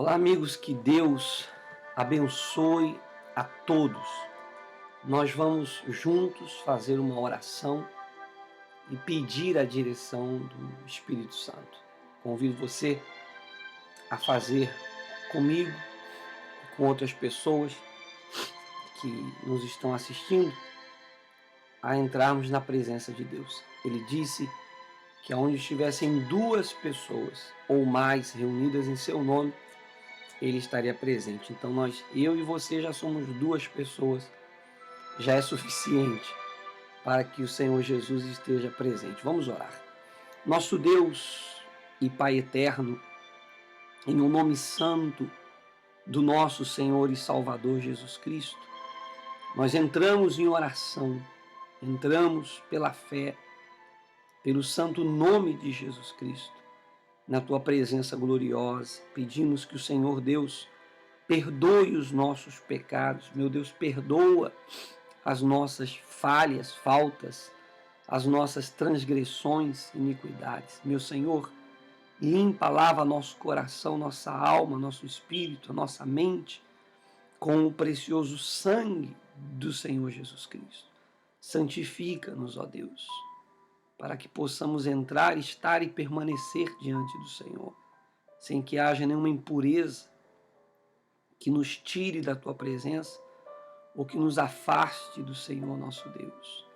Olá, amigos, que Deus abençoe a todos. Nós vamos juntos fazer uma oração e pedir a direção do Espírito Santo. Convido você a fazer comigo e com outras pessoas que nos estão assistindo a entrarmos na presença de Deus. Ele disse que onde estivessem duas pessoas ou mais reunidas em seu nome, Ele estaria presente. Então eu e você já somos duas pessoas, já é suficiente para que o Senhor Jesus esteja presente. Vamos orar. Nosso Deus e Pai eterno, em um nome santo do nosso Senhor e Salvador Jesus Cristo, nós entramos em oração, entramos pela fé, pelo santo nome de Jesus Cristo, na tua presença gloriosa. Pedimos que o Senhor Deus perdoe os nossos pecados. Meu Deus, perdoa as nossas falhas, faltas, as nossas transgressões, iniquidades. Meu Senhor, limpa, lava nosso coração, nossa alma, nosso espírito, nossa mente, com o precioso sangue do Senhor Jesus Cristo. Santifica-nos, ó Deus, para que possamos entrar, estar e permanecer diante do Senhor, sem que haja nenhuma impureza que nos tire da tua presença ou que nos afaste do Senhor nosso Deus.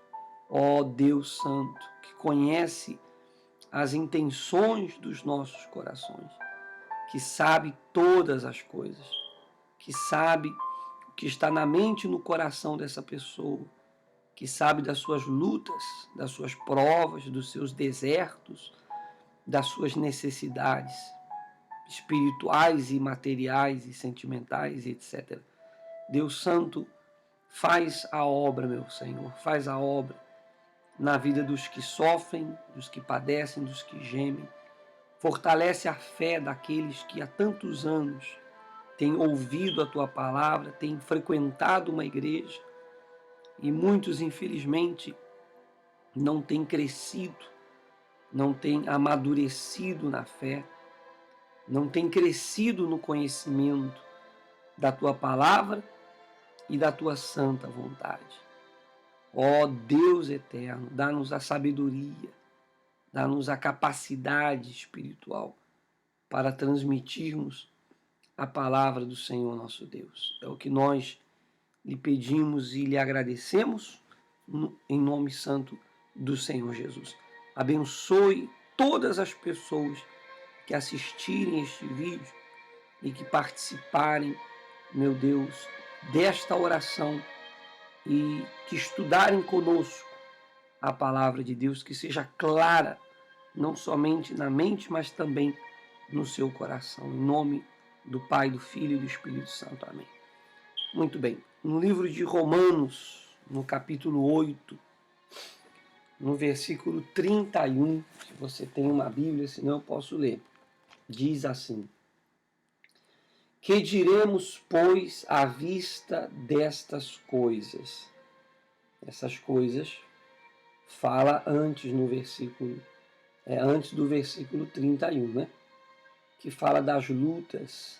Ó Deus Santo, que conhece as intenções dos nossos corações, que sabe todas as coisas, que sabe o que está na mente e no coração dessa pessoa, que sabe das suas lutas, das suas provas, dos seus desertos, das suas necessidades espirituais e materiais e sentimentais, etc. Deus Santo, faz a obra, meu Senhor, faz a obra na vida dos que sofrem, dos que padecem, dos que gemem. Fortalece a fé daqueles que há tantos anos têm ouvido a tua palavra, têm frequentado uma igreja e muitos, infelizmente, não têm crescido, não têm amadurecido na fé, não têm crescido no conhecimento da tua palavra e da tua santa vontade. Ó Deus eterno, dá-nos a sabedoria, dá-nos a capacidade espiritual para transmitirmos a palavra do Senhor nosso Deus. É o que nós lhe pedimos e lhe agradecemos em nome santo do Senhor Jesus. Abençoe todas as pessoas que assistirem este vídeo e que participarem, meu Deus, desta oração e que estudarem conosco a palavra de Deus, que seja clara, não somente na mente, mas também no seu coração. Em nome do Pai, do Filho e do Espírito Santo. Amém. Muito bem. No livro de Romanos, no capítulo 8, no versículo 31, se você tem uma Bíblia, senão eu posso ler. Diz assim: que diremos, pois, à vista destas coisas? Essas coisas fala antes no versículo, antes do versículo 31, né? Que fala das lutas,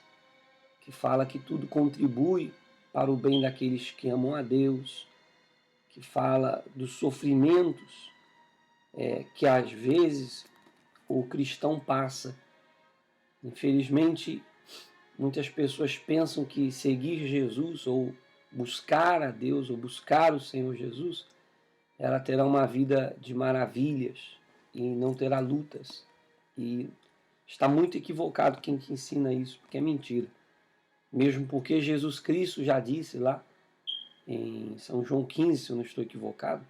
que fala que tudo contribui para o bem daqueles que amam a Deus, que fala dos sofrimentos que às vezes o cristão passa. Infelizmente, muitas pessoas pensam que seguir Jesus ou buscar a Deus ou buscar o Senhor Jesus, ela terá uma vida de maravilhas e não terá lutas. E está muito equivocado quem te ensina isso, porque é mentira. Mesmo porque Jesus Cristo já disse lá em São João 15, se eu não estou equivocado,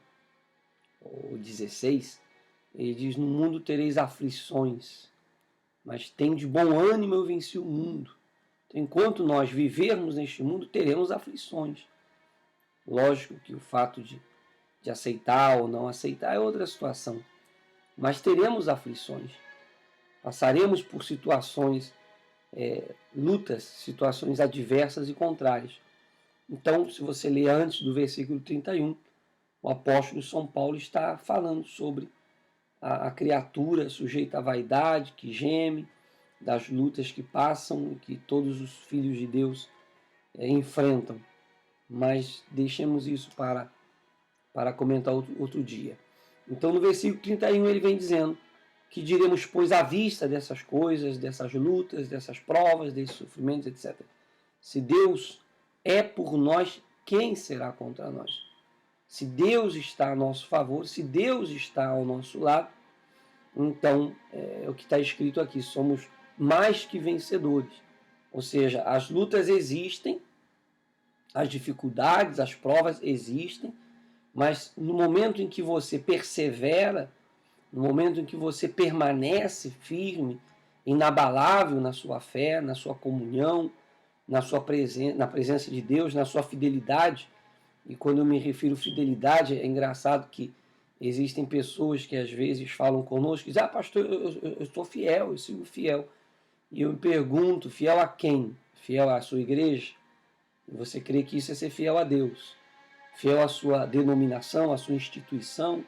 ou 16, ele diz: no mundo tereis aflições, mas tem de bom ânimo, eu venci o mundo. Então, enquanto nós vivermos neste mundo, teremos aflições. Lógico que o fato de aceitar ou não aceitar é outra situação, mas teremos aflições. Passaremos por situações, lutas, situações adversas e contrárias. Então, se você ler antes do versículo 31, o apóstolo São Paulo está falando sobre a criatura sujeita à vaidade, que geme, das lutas que passam e que todos os filhos de Deus enfrentam. Mas deixemos isso para comentar outro dia. Então, no versículo 31, ele vem dizendo que diremos, pois, à vista dessas coisas, dessas lutas, dessas provas, desses sofrimentos, etc. Se Deus é por nós, quem será contra nós? Se Deus está a nosso favor, se Deus está ao nosso lado, então é o que está escrito aqui, somos mais que vencedores. Ou seja, as lutas existem, as dificuldades, as provas existem, mas no momento em que você persevera, no momento em que você permanece firme, inabalável na sua fé, na sua comunhão, na presença de Deus, na sua fidelidade. E quando eu me refiro a fidelidade, é engraçado que existem pessoas que às vezes falam conosco, dizem, pastor, eu estou fiel, eu sigo fiel. E eu me pergunto, fiel a quem? Fiel à sua igreja? E você crê que isso é ser fiel a Deus? Fiel à sua denominação, à sua instituição?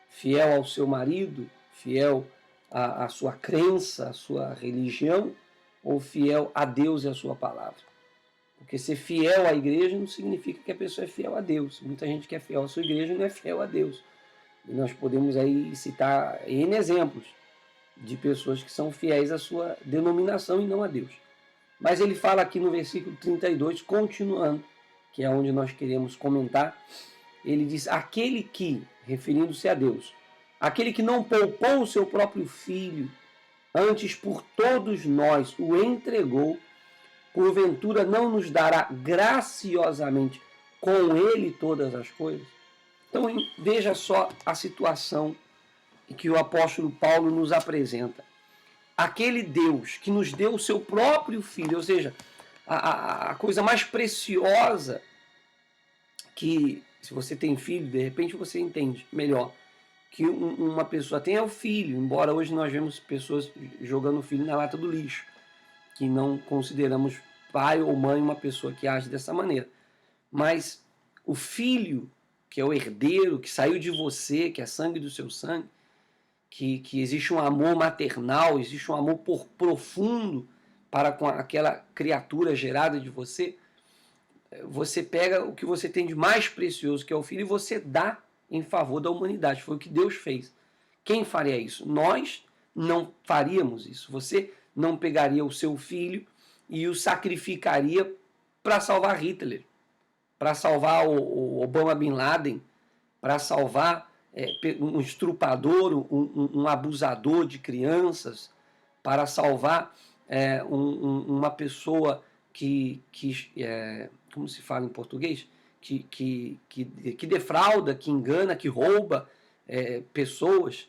Fiel ao seu marido? Fiel à sua crença, à sua religião? Ou fiel a Deus e à sua palavra? Porque ser fiel à igreja não significa que a pessoa é fiel a Deus. Muita gente que é fiel à sua igreja não é fiel a Deus. E nós podemos aí citar N exemplos de pessoas que são fiéis à sua denominação e não a Deus. Mas ele fala aqui no versículo 32, continuando, que é onde nós queremos comentar, ele diz, aquele que, referindo-se a Deus, aquele que não poupou o seu próprio filho, antes por todos nós o entregou, porventura não nos dará graciosamente com ele todas as coisas? Então veja só a situação que o apóstolo Paulo nos apresenta. Aquele Deus que nos deu o seu próprio filho, ou seja, a coisa mais preciosa que, se você tem filho, de repente você entende melhor, que uma pessoa tem é o filho, embora hoje nós vemos pessoas jogando o filho na lata do lixo, que não consideramos pai ou mãe uma pessoa que age dessa maneira. Mas o filho, que é o herdeiro, que saiu de você, que é sangue do seu sangue, que existe um amor maternal, existe um amor profundo para com aquela criatura gerada de você, você pega o que você tem de mais precioso, que é o filho, e você dá em favor da humanidade. Foi o que Deus fez. Quem faria isso? Nós não faríamos isso. Você não pegaria o seu filho e o sacrificaria para salvar Hitler, para salvar o Obama Bin Laden, para salvar um estrupador, um abusador de crianças, para salvar uma pessoa que como se fala em português? Que defrauda, que engana, que rouba pessoas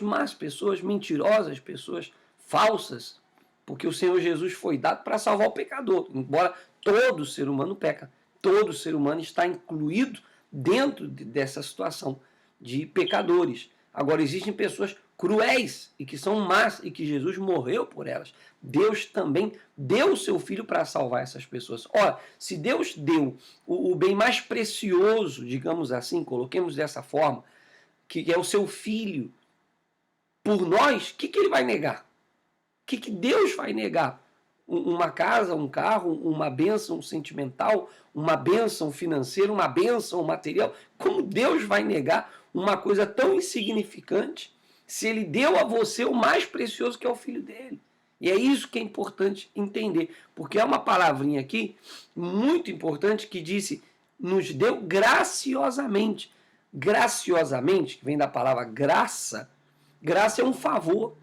más, pessoas mentirosas, pessoas falsas, porque o Senhor Jesus foi dado para salvar o pecador, embora todo ser humano peca, todo ser humano está incluído dentro dessa situação de pecadores. Agora, existem pessoas cruéis e que são más e que Jesus morreu por elas. Deus também deu o seu filho para salvar essas pessoas. Ora, se Deus deu o bem mais precioso, digamos assim, coloquemos dessa forma, que é o seu filho, por nós, o que ele vai negar? O que Deus vai negar? Uma casa, um carro, uma bênção sentimental, uma bênção financeira, uma bênção material? Como Deus vai negar uma coisa tão insignificante se ele deu a você o mais precioso, que é o filho dele? E é isso que é importante entender, porque é uma palavrinha aqui muito importante que disse, nos deu graciosamente. Graciosamente, que vem da palavra graça, graça é um favor,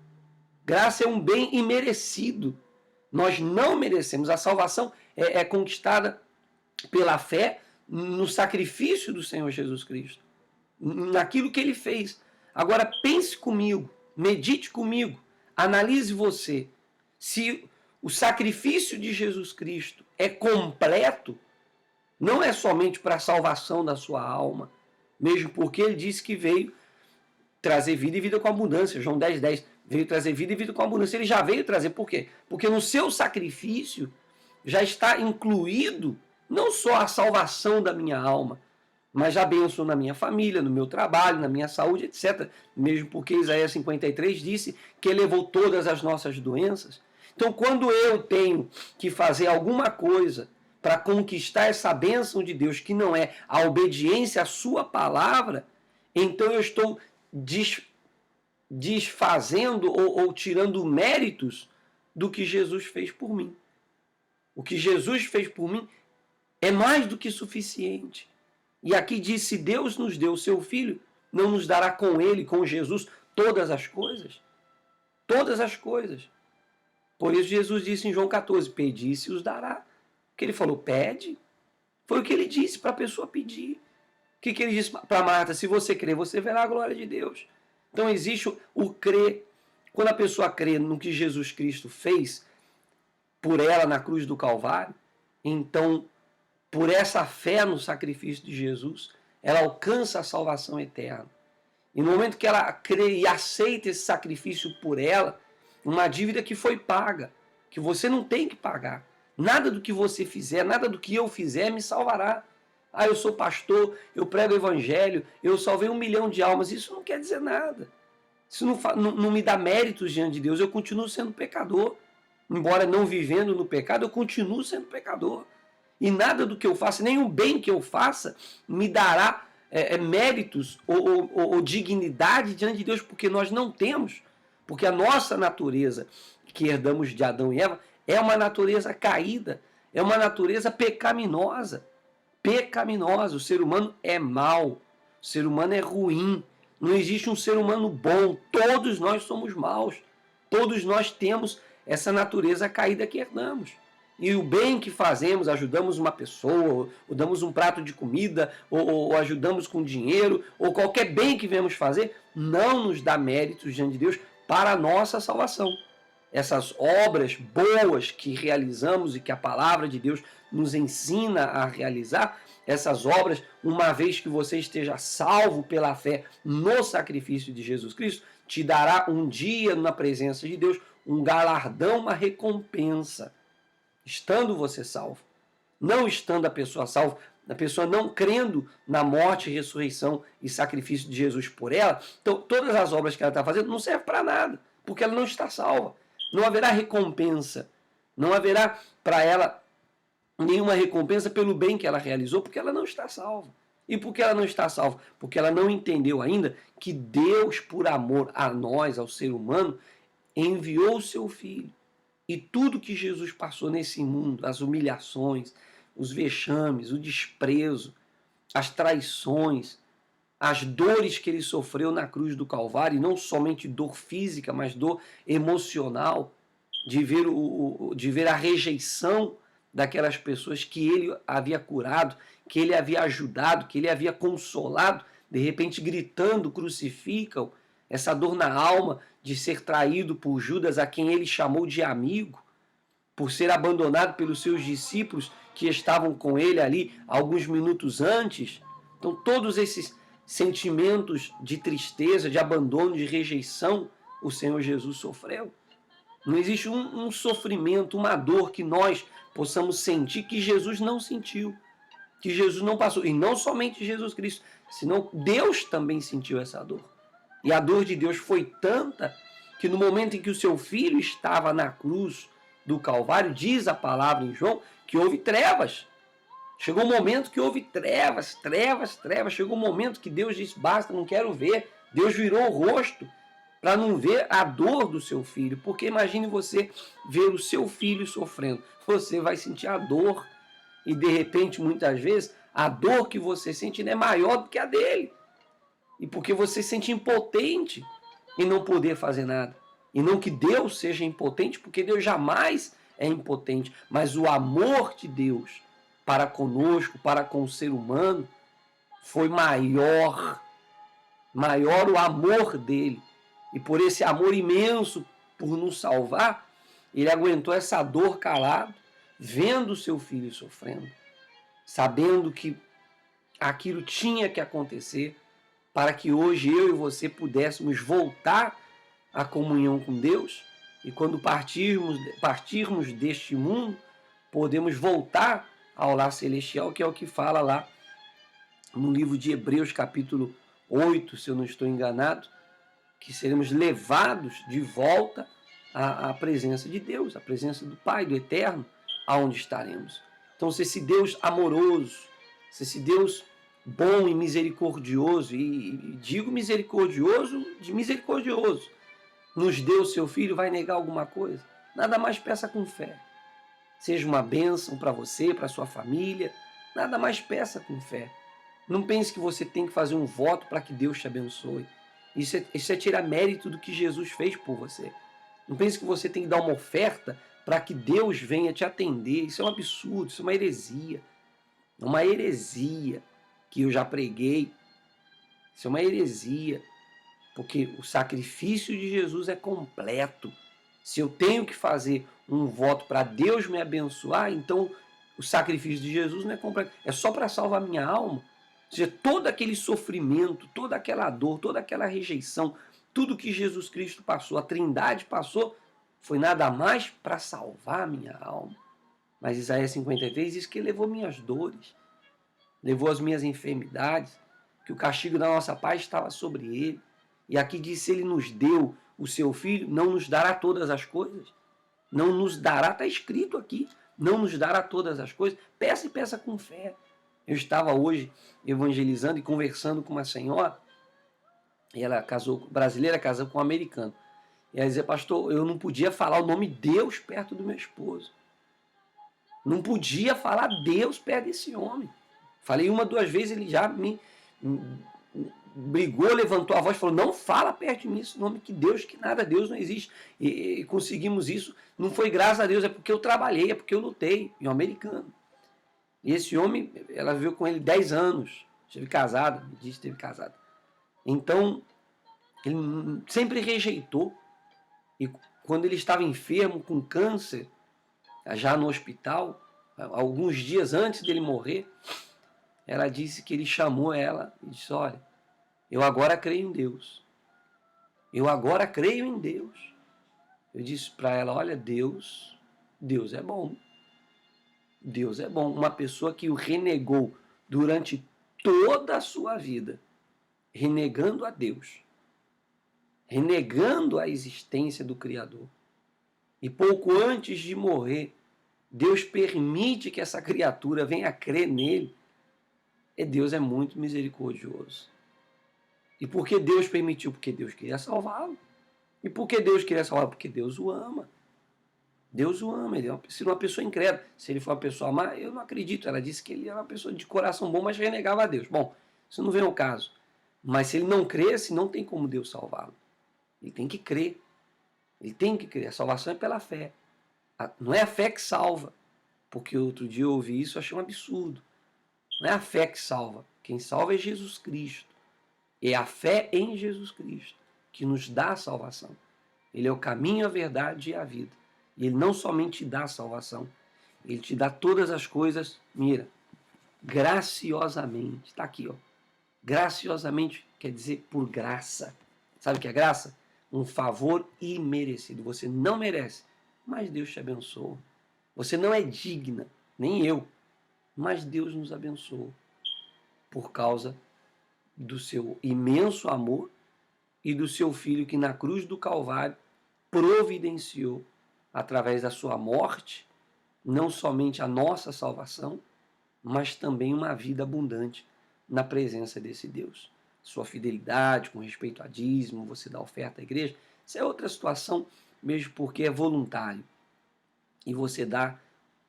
graça é um bem imerecido. Nós não merecemos. A salvação é conquistada pela fé no sacrifício do Senhor Jesus Cristo, naquilo que ele fez. Agora pense comigo, medite comigo, analise você. Se o sacrifício de Jesus Cristo é completo, não é somente para a salvação da sua alma, mesmo porque ele disse que veio trazer vida e vida com abundância. João 10:10, veio trazer vida e vida com abundância. Ele já veio trazer, por quê? Porque no seu sacrifício já está incluído não só a salvação da minha alma, mas a bênção na minha família, no meu trabalho, na minha saúde, etc. Mesmo porque Isaías 53 disse que ele levou todas as nossas doenças. Então, quando eu tenho que fazer alguma coisa para conquistar essa bênção de Deus, que não é a obediência à sua palavra, então eu estou desfazendo ou tirando méritos do que Jesus fez por mim. O que Jesus fez por mim é mais do que suficiente. E aqui diz: se Deus nos deu o seu Filho, não nos dará com ele, com Jesus, todas as coisas? Todas as coisas. Por isso Jesus disse em João 14, pedi e se os dará. Porque ele falou, pede. Foi o que ele disse para a pessoa pedir. O que ele disse para Marta? Se você crer, você verá a glória de Deus. Então existe o crer. Quando a pessoa crê no que Jesus Cristo fez por ela na cruz do Calvário, então, por essa fé no sacrifício de Jesus, ela alcança a salvação eterna. E no momento que ela crê e aceita esse sacrifício por ela, uma dívida que foi paga, que você não tem que pagar. Nada do que você fizer, nada do que eu fizer me salvará. Ah, eu sou pastor, eu prego o evangelho, eu salvei 1 milhão de almas. Isso não quer dizer nada. Isso não me dá méritos diante de Deus. Eu continuo sendo pecador. Embora não vivendo no pecado, eu continuo sendo pecador. E nada do que eu faça, nem o bem que eu faça, me dará méritos ou dignidade diante de Deus, porque nós não temos. Porque a nossa natureza, que herdamos de Adão e Eva, é uma natureza caída, é uma natureza pecaminosa. Pecaminosa. O ser humano é mau, o ser humano é ruim. Não existe um ser humano bom. Todos nós somos maus. Todos nós temos essa natureza caída que herdamos. E o bem que fazemos, ajudamos uma pessoa, ou damos um prato de comida, ou ajudamos com dinheiro, ou qualquer bem que venhamos fazer, não nos dá méritos diante de Deus para a nossa salvação. Essas obras boas que realizamos e que a palavra de Deus nos ensina a realizar, essas obras, uma vez que você esteja salvo pela fé no sacrifício de Jesus Cristo, te dará um dia na presença de Deus um galardão, uma recompensa, estando você salvo. Não estando a pessoa salva, a pessoa não crendo na morte, ressurreição e sacrifício de Jesus por ela, então todas as obras que ela está fazendo não servem para nada, porque ela não está salva. Não haverá recompensa, não haverá para ela nenhuma recompensa pelo bem que ela realizou, porque ela não está salva. E por que ela não está salva? Porque ela não entendeu ainda que Deus, por amor a nós, ao ser humano, enviou o seu Filho. E tudo que Jesus passou nesse mundo, as humilhações, os vexames, o desprezo, as traições, as dores que ele sofreu na cruz do Calvário, e não somente dor física, mas dor emocional, de ver a rejeição daquelas pessoas que ele havia curado, que ele havia ajudado, que ele havia consolado, de repente gritando, crucificam, essa dor na alma de ser traído por Judas, a quem ele chamou de amigo, por ser abandonado pelos seus discípulos que estavam com ele ali alguns minutos antes. Então todos esses sentimentos de tristeza, de abandono, de rejeição, o Senhor Jesus sofreu. Não existe um sofrimento, uma dor que nós possamos sentir que Jesus não sentiu, que Jesus não passou. E não somente Jesus Cristo, senão Deus também sentiu essa dor. E a dor de Deus foi tanta que no momento em que o seu filho estava na cruz do Calvário, diz a palavra em João, que houve trevas. Chegou um momento que houve trevas. Chegou um momento que Deus disse, basta, não quero ver. Deus virou o rosto para não ver a dor do seu filho. Porque imagine você ver o seu filho sofrendo. Você vai sentir a dor. E de repente, muitas vezes, a dor que você sente é maior do que a dele. E porque você se sente impotente em não poder fazer nada. E não que Deus seja impotente, porque Deus jamais é impotente. Mas o amor de Deus para conosco, para com o ser humano, foi maior. Maior o amor dele. E por esse amor imenso por nos salvar, ele aguentou essa dor calado, vendo o seu filho sofrendo, sabendo que aquilo tinha que acontecer para que hoje eu e você pudéssemos voltar à comunhão com Deus, e quando partirmos deste mundo, podemos voltar ao lar celestial, que é o que fala lá no livro de Hebreus, capítulo 8, se eu não estou enganado, que seremos levados de volta à presença de Deus, à presença do Pai, do Eterno, aonde estaremos. Então, se esse Deus amoroso, se esse Deus bom e misericordioso, e digo misericordioso de misericordioso, nos deu seu Filho, vai negar alguma coisa? Nada mais peça com fé. Seja uma bênção para você, para sua família, nada mais peça com fé. Não pense que você tem que fazer um voto para que Deus te abençoe. Isso é tirar mérito do que Jesus fez por você. Não pense que você tem que dar uma oferta para que Deus venha te atender. Isso é um absurdo, isso é uma heresia. É uma heresia que eu já preguei. Isso é uma heresia, porque o sacrifício de Jesus é completo. Se eu tenho que fazer um voto para Deus me abençoar, então o sacrifício de Jesus não é completo. É só para salvar minha alma. Ou seja, todo aquele sofrimento, toda aquela dor, toda aquela rejeição, tudo que Jesus Cristo passou, a Trindade passou, foi nada mais para salvar minha alma. Mas Isaías 53 diz que ele levou minhas dores, levou as minhas enfermidades, que o castigo da nossa paz estava sobre ele. E aqui diz, se ele nos deu o seu Filho, não nos dará todas as coisas? Não nos dará, está escrito aqui, não nos dará todas as coisas. Peça e peça com fé. Eu estava hoje evangelizando e conversando com uma senhora, e ela casou, brasileira, casou com um americano. E ela dizia, pastor, eu não podia falar o nome Deus perto do meu esposo. Não podia falar Deus perto desse homem. Falei uma, duas vezes, ele já me brigou, levantou a voz, falou, não fala perto de mim esse nome, que Deus, que nada, Deus não existe. E conseguimos isso, não foi graças a Deus, é porque eu trabalhei, é porque eu lutei, e um americano. E esse homem, ela viveu com ele 10 anos, esteve casada, me disse que esteve casada. Então, ele sempre rejeitou, e quando ele estava enfermo, com câncer, já no hospital, alguns dias antes dele morrer, ela disse que ele chamou ela e disse, olha, eu agora creio em Deus. Eu agora creio em Deus. Eu disse para ela, olha, Deus é bom. Deus é bom. Uma pessoa que o renegou durante toda a sua vida, renegando a Deus, renegando a existência do Criador. E pouco antes de morrer, Deus permite que essa criatura venha a crer nele. E Deus é muito misericordioso. E por que Deus permitiu? Porque Deus queria salvá-lo. E por que Deus queria salvá-lo? Porque Deus o ama. Deus o ama. Ele é uma pessoa incrédula. Se ele for uma pessoa má, eu não acredito. Ela disse que ele era uma pessoa de coração bom, mas renegava a Deus. Bom, isso não vem ao caso. Mas se ele não cresce, não tem como Deus salvá-lo. Ele tem que crer. Ele tem que crer. A salvação é pela fé. Não é a fé que salva. Porque outro dia eu ouvi isso e achei um absurdo. Não é a fé que salva. Quem salva é Jesus Cristo. É a fé em Jesus Cristo que nos dá a salvação. Ele é o caminho, a verdade e a vida. E ele não somente te dá a salvação, ele te dá todas as coisas, mira, graciosamente. Está aqui, ó. Graciosamente quer dizer por graça. Sabe o que é graça? Um favor imerecido. Você não merece, mas Deus te abençoa. Você não é digna, nem eu, mas Deus nos abençoa por causa do seu imenso amor e do seu Filho que na cruz do Calvário providenciou, através da sua morte, não somente a nossa salvação, mas também uma vida abundante na presença desse Deus. Sua fidelidade com respeito a dízimo, você dá oferta à igreja, isso é outra situação, mesmo porque é voluntário. E você dá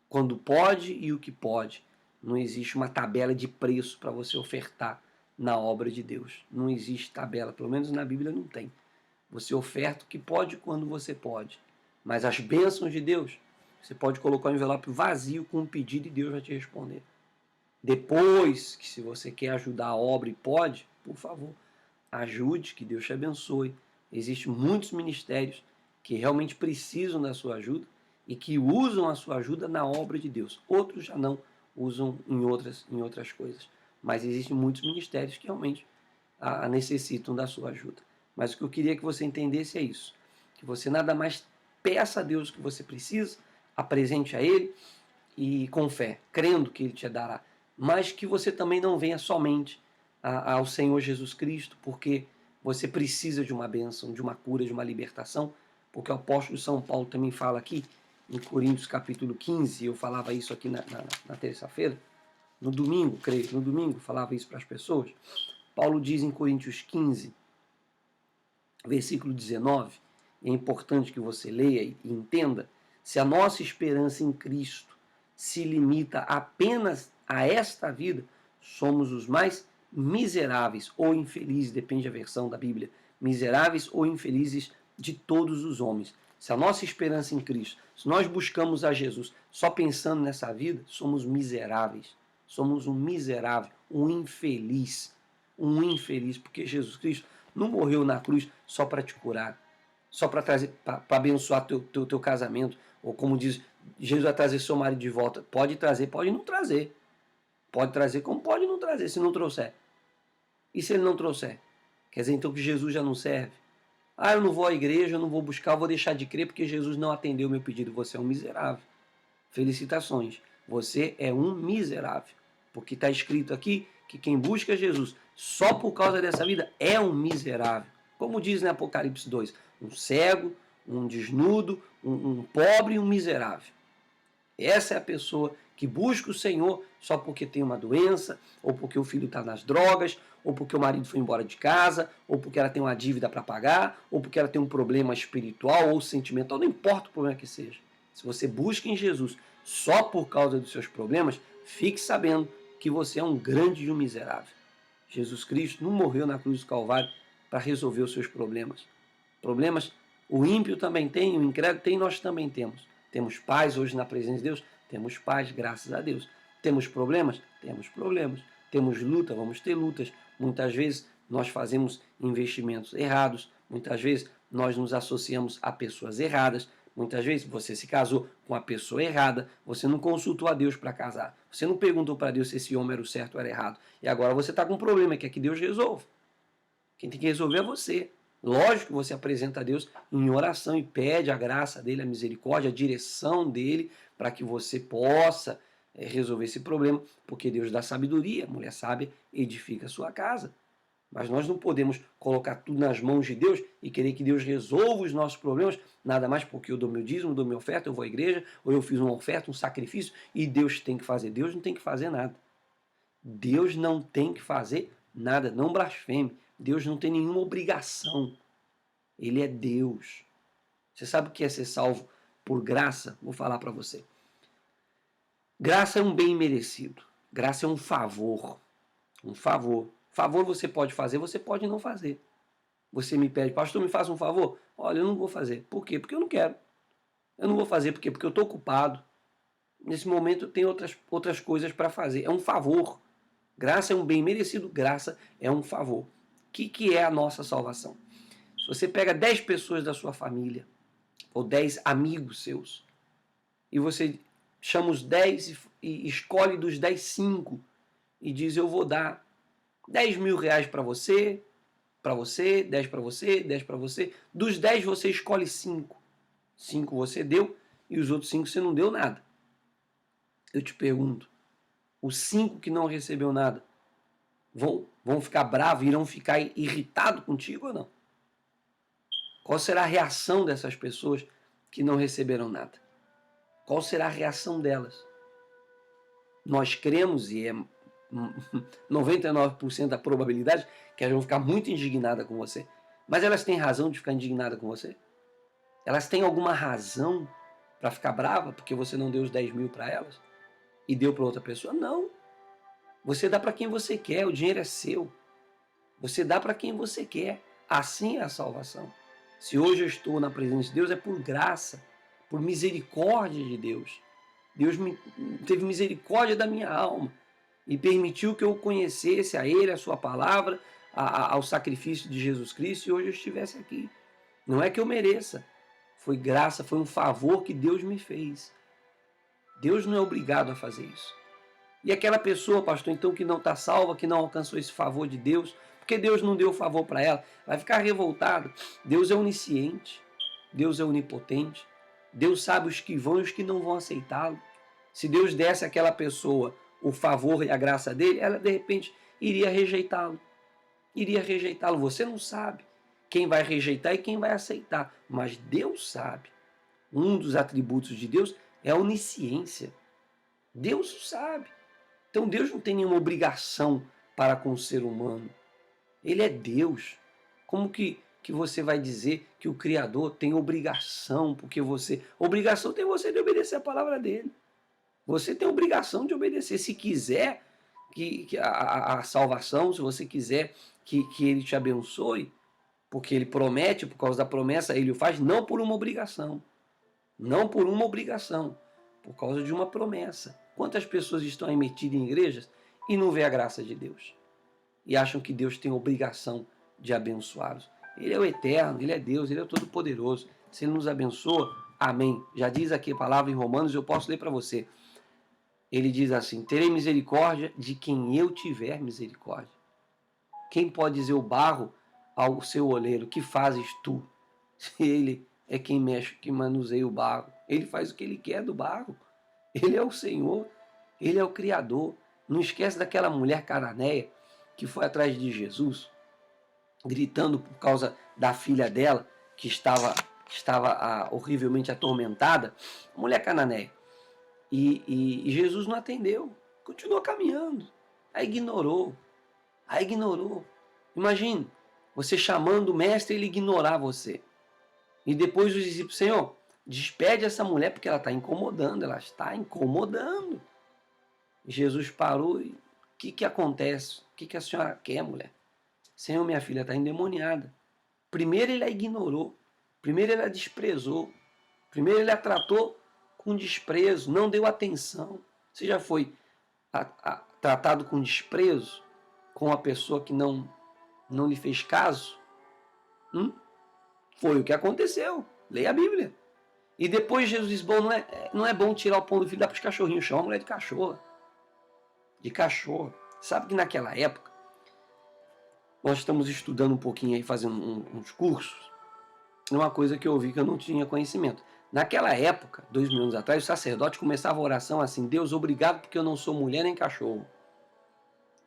quando pode e o que pode. Não existe uma tabela de preço para você ofertar na obra de Deus. Não existe tabela, pelo menos na Bíblia não tem. Você oferta o que pode quando você pode. Mas as bênçãos de Deus, você pode colocar um envelope vazio com um pedido e Deus vai te responder. Depois, que se você quer ajudar a obra e pode, por favor, ajude, que Deus te abençoe. Existem muitos ministérios que realmente precisam da sua ajuda e que usam a sua ajuda na obra de Deus. Outros já não usam em outras coisas. Mas existem muitos ministérios que realmente necessitam da sua ajuda. Mas o que eu queria que você entendesse é isso. Que você nada mais peça a Deus o que você precisa, apresente a Ele e com fé, crendo que Ele te dará. mas que você também não venha somente ao Senhor Jesus Cristo, porque você precisa de uma bênção, de uma cura, de uma libertação, porque o apóstolo São Paulo também fala aqui, em Coríntios capítulo 15, eu falava isso aqui na terça-feira, no domingo, creio, no domingo falava isso para as pessoas. Paulo diz em Coríntios 15, versículo 19, é importante que você leia e entenda, se a nossa esperança em Cristo se limita apenas a esta vida, somos os mais miseráveis ou infelizes, depende da versão da Bíblia, miseráveis ou infelizes de todos os homens. Se a nossa esperança em Cristo, se nós buscamos a Jesus só pensando nessa vida, somos miseráveis. Somos um miserável, um infeliz, porque Jesus Cristo não morreu na cruz só para te curar, só para trazer, para abençoar teu casamento, ou como diz, Jesus vai trazer seu marido de volta. Pode trazer, pode não trazer. Pode trazer como pode não trazer, se não trouxer. E se ele não trouxer? Quer dizer então que Jesus já não serve? Ah, eu não vou à igreja, eu não vou buscar, eu vou deixar de crer porque Jesus não atendeu o meu pedido. Você é um miserável. Felicitações. Você é um miserável. Porque está escrito aqui que quem busca Jesus só por causa dessa vida é um miserável. Como diz em Apocalipse 2, um cego, um desnudo, um pobre e um miserável. Essa é a pessoa que busca o Senhor só porque tem uma doença, ou porque o filho está nas drogas, ou porque o marido foi embora de casa, ou porque ela tem uma dívida para pagar, ou porque ela tem um problema espiritual ou sentimental, não importa o problema que seja. Se você busca em Jesus só por causa dos seus problemas, fique sabendo que você é um grande e um miserável. Jesus Cristo não morreu na cruz do Calvário para resolver os seus problemas. Problemas o ímpio também tem, o incrédulo tem, nós também temos. Temos paz hoje na presença de Deus? Temos paz, graças a Deus. Temos problemas? Temos problemas. Temos luta? Vamos ter lutas. Muitas vezes nós fazemos investimentos errados, muitas vezes nós nos associamos a pessoas erradas, muitas vezes você se casou com a pessoa errada, você não consultou a Deus para casar, você não perguntou para Deus se esse homem era o certo ou era errado, e agora você está com um problema, quer que Deus resolva. Quem tem que resolver é você. Lógico que você apresenta a Deus em oração e pede a graça dele, a misericórdia, a direção dele, para que você possa resolver esse problema, porque Deus dá sabedoria, a mulher sábia edifica a sua casa. Mas nós não podemos colocar tudo nas mãos de Deus e querer que Deus resolva os nossos problemas, nada mais porque eu dou meu dízimo, dou minha oferta, eu vou à igreja, ou eu fiz uma oferta, um sacrifício, e Deus tem que fazer. Deus não tem que fazer nada. Deus não tem que fazer nada, não blasfeme. Deus não tem nenhuma obrigação. Ele é Deus. Você sabe o que é ser salvo por graça? Vou falar para você. Graça é um bem merecido. Graça é um favor. Um favor. Favor você pode fazer, você pode não fazer. Você me pede, pastor, me faça um favor? Olha, eu não vou fazer. Por quê? Porque eu não quero. Eu não vou fazer por quê? Porque eu estou ocupado. Nesse momento eu tenho outras coisas para fazer. É um favor. Graça é um bem merecido, graça é um favor. O que é a nossa salvação? Se você pega 10 pessoas da sua família, ou 10 amigos seus, e você chama os 10 e escolhe dos 10, 5, e diz, eu vou dar 10 mil reais para você, 10 para você, 10 para você. Dos 10 você escolhe 5. 5 você deu, e os outros 5 você não deu nada. Eu te pergunto, os 5 que não recebeu nada, vão ficar bravos, irão ficar irritados contigo ou não? Qual será a reação dessas pessoas que não receberam nada? Qual será a reação delas? Nós cremos, e é 99% da probabilidade, que elas vão ficar muito indignadas com você. Mas elas têm razão de ficar indignadas com você? Elas têm alguma razão para ficar brava porque você não deu os 10 mil para elas? E deu para outra pessoa? Não. Você dá para quem você quer, o dinheiro é seu. Você dá para quem você quer. Assim é a salvação. Se hoje eu estou na presença de Deus, é por graça, por misericórdia de Deus. Deus teve misericórdia da minha alma e permitiu que eu conhecesse a Ele, a Sua palavra, ao sacrifício de Jesus Cristo, e hoje eu estivesse aqui. Não é que eu mereça. Foi graça, foi um favor que Deus me fez. Deus não é obrigado a fazer isso. E aquela pessoa, pastor, então, que não está salva, que não alcançou esse favor de Deus, porque Deus não deu o favor para ela, vai ficar revoltado. Deus é onisciente, Deus é onipotente, Deus sabe os que vão e os que não vão aceitá-lo. Se Deus desse àquela pessoa o favor e a graça dele, ela de repente iria rejeitá-lo. Iria rejeitá-lo. Você não sabe quem vai rejeitar e quem vai aceitar, mas Deus sabe. Um dos atributos de Deus é a onisciência. Deus sabe. Então Deus não tem nenhuma obrigação para com o ser humano. Ele é Deus. Como que você vai dizer que o Criador tem obrigação, porque você... Obrigação tem você de obedecer a palavra dele. Você tem obrigação de obedecer. Se quiser que a salvação, se você quiser que ele te abençoe, porque ele promete, por causa da promessa, ele o faz, não por uma obrigação. Não por uma obrigação, por causa de uma promessa. Quantas pessoas estão aí metidas em igrejas e não vê a graça de Deus? E acham que Deus tem obrigação de abençoá-los. Ele é o eterno, ele é Deus, ele é o todo-poderoso. Se ele nos abençoa, amém. Já diz aqui a palavra em Romanos, eu posso ler para você. Ele diz assim: terei misericórdia de quem eu tiver misericórdia. Quem pode dizer o barro ao seu oleiro, que fazes tu? Se ele é quem mexe, que manuseia o barro. Ele faz o que ele quer do barro. Ele é o Senhor, ele é o Criador. Não esquece daquela mulher cananeia que foi atrás de Jesus, gritando por causa da filha dela, que estava horrivelmente atormentada. Mulher cananeia. E Jesus não atendeu, continuou caminhando, a ignorou. Imagine, você chamando o mestre e ele ignorar você. E depois os discípulos, Senhor, despede essa mulher porque ela está incomodando, ela está incomodando. E Jesus parou e o que acontece? O que a senhora quer, mulher? Senhor, minha filha está endemoniada. Primeiro ele a ignorou, primeiro ele a desprezou, primeiro ele a tratou com desprezo, não deu atenção. Você já foi tratado com desprezo com uma pessoa que não lhe fez caso? Foi o que aconteceu. Leia a Bíblia. E depois Jesus diz, bom, não é bom tirar o pão do filho e dar para os cachorrinhos. Chama a mulher de cachorra. De cachorra. Sabe que naquela época, nós estamos estudando um pouquinho aí, fazendo uns cursos. Uma coisa que eu ouvi que eu não tinha conhecimento. Naquela época, 2000 anos atrás, o sacerdote começava a oração assim: Deus, obrigado porque eu não sou mulher nem cachorro.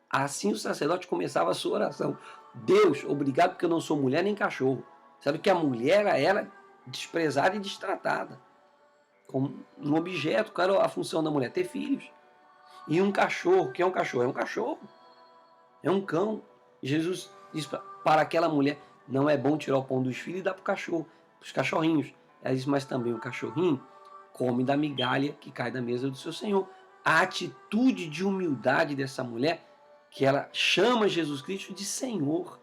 Assim o sacerdote começava a sua oração. Deus, obrigado porque eu não sou mulher nem cachorro. Sabe que a mulher era desprezada e destratada. Como um objeto. Qual era a função da mulher? Ter filhos. E um cachorro, que é um cachorro? É um cachorro. É um cão. Jesus diz para aquela mulher, não é bom tirar o pão dos filhos e dar para o cachorro, para os cachorrinhos. Ela diz, mas também o cachorrinho come da migalha que cai da mesa do seu Senhor. A atitude de humildade dessa mulher, que ela chama Jesus Cristo de Senhor.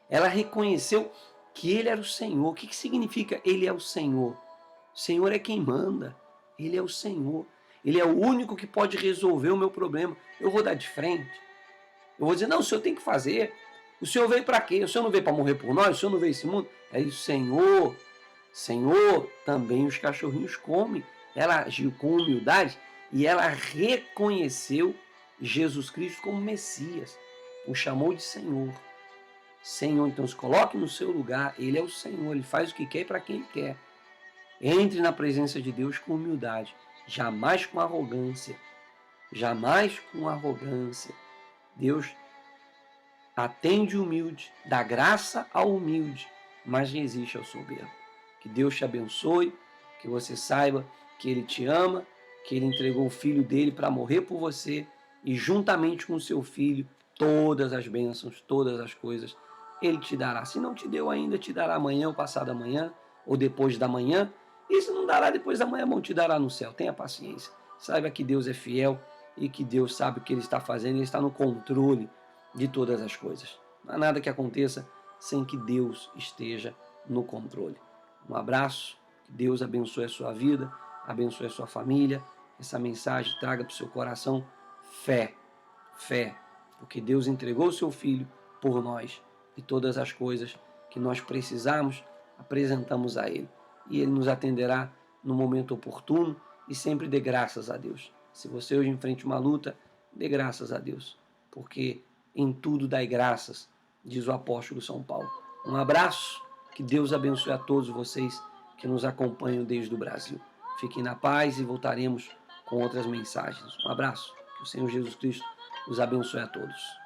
Ela reconheceu que ele era o Senhor. O que significa ele é o Senhor? O Senhor é quem manda. Ele é o Senhor. Ele é o único que pode resolver o meu problema. Eu vou dar de frente. Eu vou dizer, não, o Senhor tem que fazer. O Senhor veio para quê? O Senhor não veio para morrer por nós? O Senhor não veio esse mundo? É isso, Senhor. Senhor, também os cachorrinhos comem. Ela agiu com humildade e ela reconheceu Jesus Cristo como Messias. O chamou de Senhor. Senhor, então se coloque no seu lugar. Ele é o Senhor, ele faz o que quer e para quem ele quer. Entre na presença de Deus com humildade, jamais com arrogância. Jamais com arrogância. Deus atende o humilde, dá graça ao humilde, mas resiste ao soberbo. Que Deus te abençoe, que você saiba que Ele te ama, que Ele entregou o Filho dele para morrer por você e juntamente com o seu Filho, todas as bênçãos, todas as coisas, Ele te dará. Se não te deu ainda, te dará amanhã ou passado amanhã, ou depois da manhã. E se não dará depois da manhã, bom, te dará no céu. Tenha paciência. Saiba que Deus é fiel e que Deus sabe o que Ele está fazendo, Ele está no controle de todas as coisas. Não há nada que aconteça sem que Deus esteja no controle. Um abraço, que Deus abençoe a sua vida, abençoe a sua família. Essa mensagem traga para o seu coração fé, porque Deus entregou o seu Filho por nós e todas as coisas que nós precisamos, apresentamos a Ele. E Ele nos atenderá no momento oportuno e sempre dê graças a Deus. Se você hoje enfrenta uma luta, dê graças a Deus, porque em tudo dai graças, diz o apóstolo São Paulo. Um abraço, que Deus abençoe a todos vocês que nos acompanham desde o Brasil. Fiquem na paz e voltaremos com outras mensagens. Um abraço. Que o Senhor Jesus Cristo os abençoe a todos.